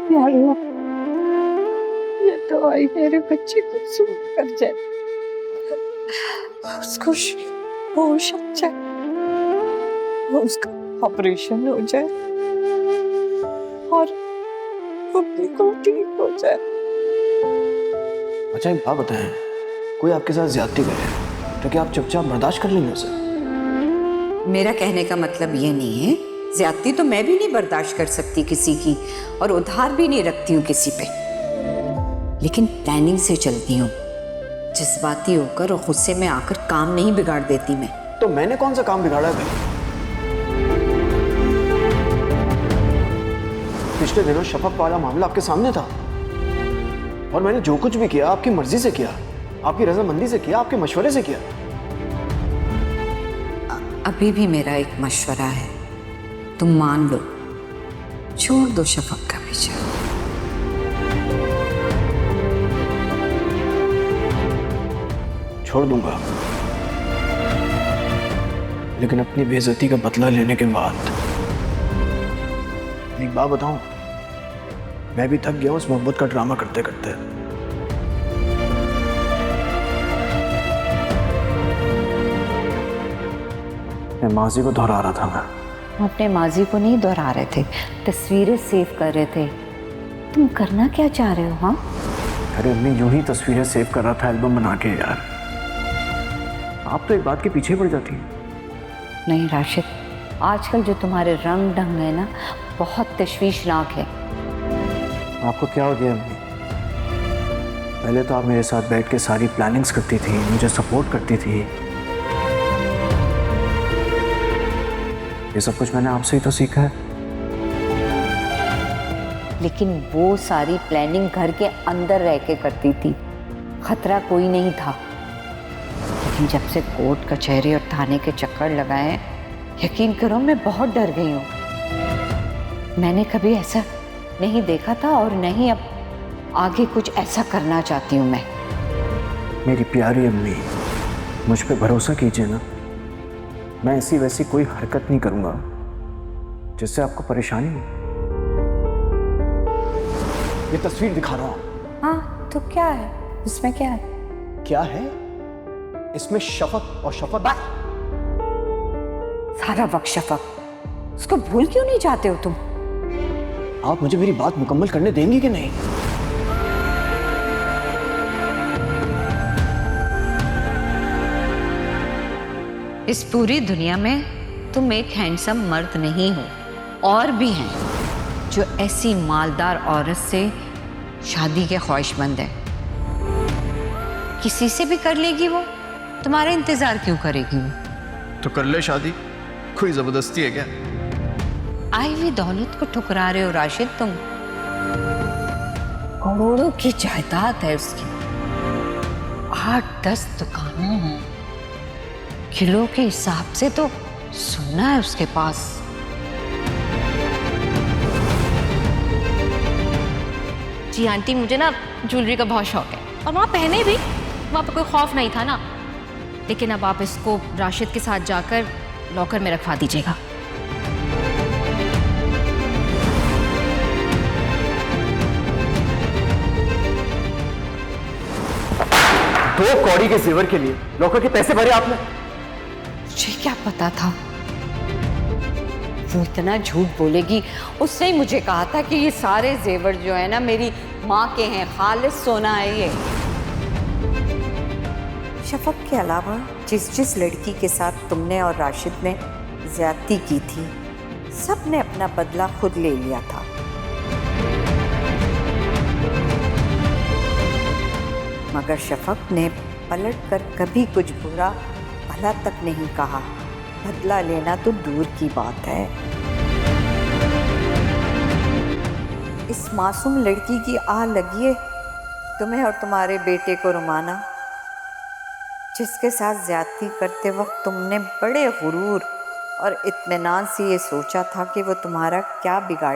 या अल्लाह, ये दवाई मेरे बच्चे को सूट कर जाए, उसको होश आ जाए, उसका ऑपरेशन हो जाए और वो बिल्कुल ठीक हो जाए। अच्छा एक बात बताएं, कोई आपके साथ ज्यादती करे तो क्या आप चुपचाप बर्दाश्त कर लेंगे उसे? मेरा कहने का मतलब ये नहीं है, ज्यादती तो मैं भी नहीं बर्दाश्त कर सकती किसी की, और उधार भी नहीं रखती हूँ किसी पे, लेकिन प्लानिंग से चलती हूँ। जज्बाती होकर और गुस्से में आकर काम नहीं बिगाड़ देती मैं। तो मैंने कौन सा काम बिगाड़ा है भाई? पिछले दिनों शफक वाला मामला आपके सामने था और मैंने जो कुछ भी किया आपकी मर्जी से किया, आपकी रजामंदी से किया, आपके मशवरे से किया। अभी भी मेरा एक मशवरा है, तुम मान लो, छोड़ दो शफक का पीछा। छोड़ दूंगा, लेकिन अपनी बेइज्जती का बदला लेने के बाद। एक बात बताऊं, मैं भी थक गया हूं उस मोहब्बत का ड्रामा करते करते। मैं माजी को दोहरा रहा था। मैं अपने माजी को नहीं दोहरा रहे थे, तस्वीरें सेव कर रहे थे। तुम करना क्या चाह रहे हो? हाँ, अरे अम्मी, यूं ही तस्वीरें सेव कर रहा था एल्बम बना के। यार आप तो एक बात के पीछे पड़ जाती हैं। नहीं राशिद, आजकल जो तुम्हारे रंग ढंग है ना, बहुत तशवीशनाक है। आपको क्या हो गया अम्मी? पहले तो आप मेरे साथ बैठ के सारी प्लानिंग्स करती थी, मुझे सपोर्ट करती थी। ये सब कुछ मैंने आपसे ही तो सीखा है। लेकिन वो सारी प्लानिंग घर के अंदर रह के करती थी, खतरा कोई नहीं था। लेकिन जब से कोर्ट कचहरी और थाने के चक्कर लगाए, यकीन करो मैं बहुत डर गई हूँ। मैंने कभी ऐसा नहीं देखा था और नहीं अब आगे कुछ ऐसा करना चाहती हूँ मैं। मेरी प्यारी अम्मी, मुझ पे भरोसा कीजिए ना, मैं ऐसी वैसी कोई हरकत नहीं करूंगा जिससे आपको परेशानी हो। ये तस्वीर दिखा रहा हूं। हाँ तो क्या है इसमें? क्या है? क्या है इसमें? शफक और शफक। सारा वक्त शफक, उसको भूल क्यों नहीं जाते हो तुम? आप मुझे मेरी बात मुकम्मल करने देंगी कि नहीं? इस पूरी दुनिया में तुम एक हैंडसम मर्द नहीं हो, और भी हैं जो ऐसी मालदार औरत से शादी के ख्वाहिशमंद है। किसी से भी कर लेगी वो, तुम्हारा इंतजार क्यों करेगी वो? तो कर ले शादी, कोई जबरदस्ती है क्या? आई हुई दौलत को ठुकरा रहे हो राशिद तुम। करोड़ों की जायदाद है उसकी, 8-10 दुकानें हैं, किलो के हिसाब से तो सोना है उसके पास। जी आंटी, मुझे ना ज्वेलरी का बहुत शौक है और वहाँ पहने भी, वहाँ पर कोई खौफ नहीं था ना। लेकिन अब आप इसको राशिद के साथ जाकर लॉकर में रखवा दीजिएगा। दो कौड़ी के जेवर के लिए लॉकर के पैसे भरे आपने? मुझे क्या पता था वो इतना झूठ बोलेगी। उसने ही मुझे कहा था कि ये सारे जेवर जो है ना मेरी माँ के हैं, खालिस सोना है ये। शफक के अलावा जिस जिस लड़की के साथ तुमने और राशिद ने ज्यादती की थी, सब ने अपना बदला खुद ले लिया था। मगर शफक ने पलट कर कभी कुछ बुरा भला तक नहीं कहा। बदला लेना तो दूर की बात है। इस मासूम लड़की की आह लगी है तुम्हें और तुम्हारे बेटे को रुमाना, जिसके साथ ज्यादती करते वक्त तुमने बड़े गुरूर और इत्मीनान से ये सोचा था कि वो तुम्हारा क्या बिगाड़े।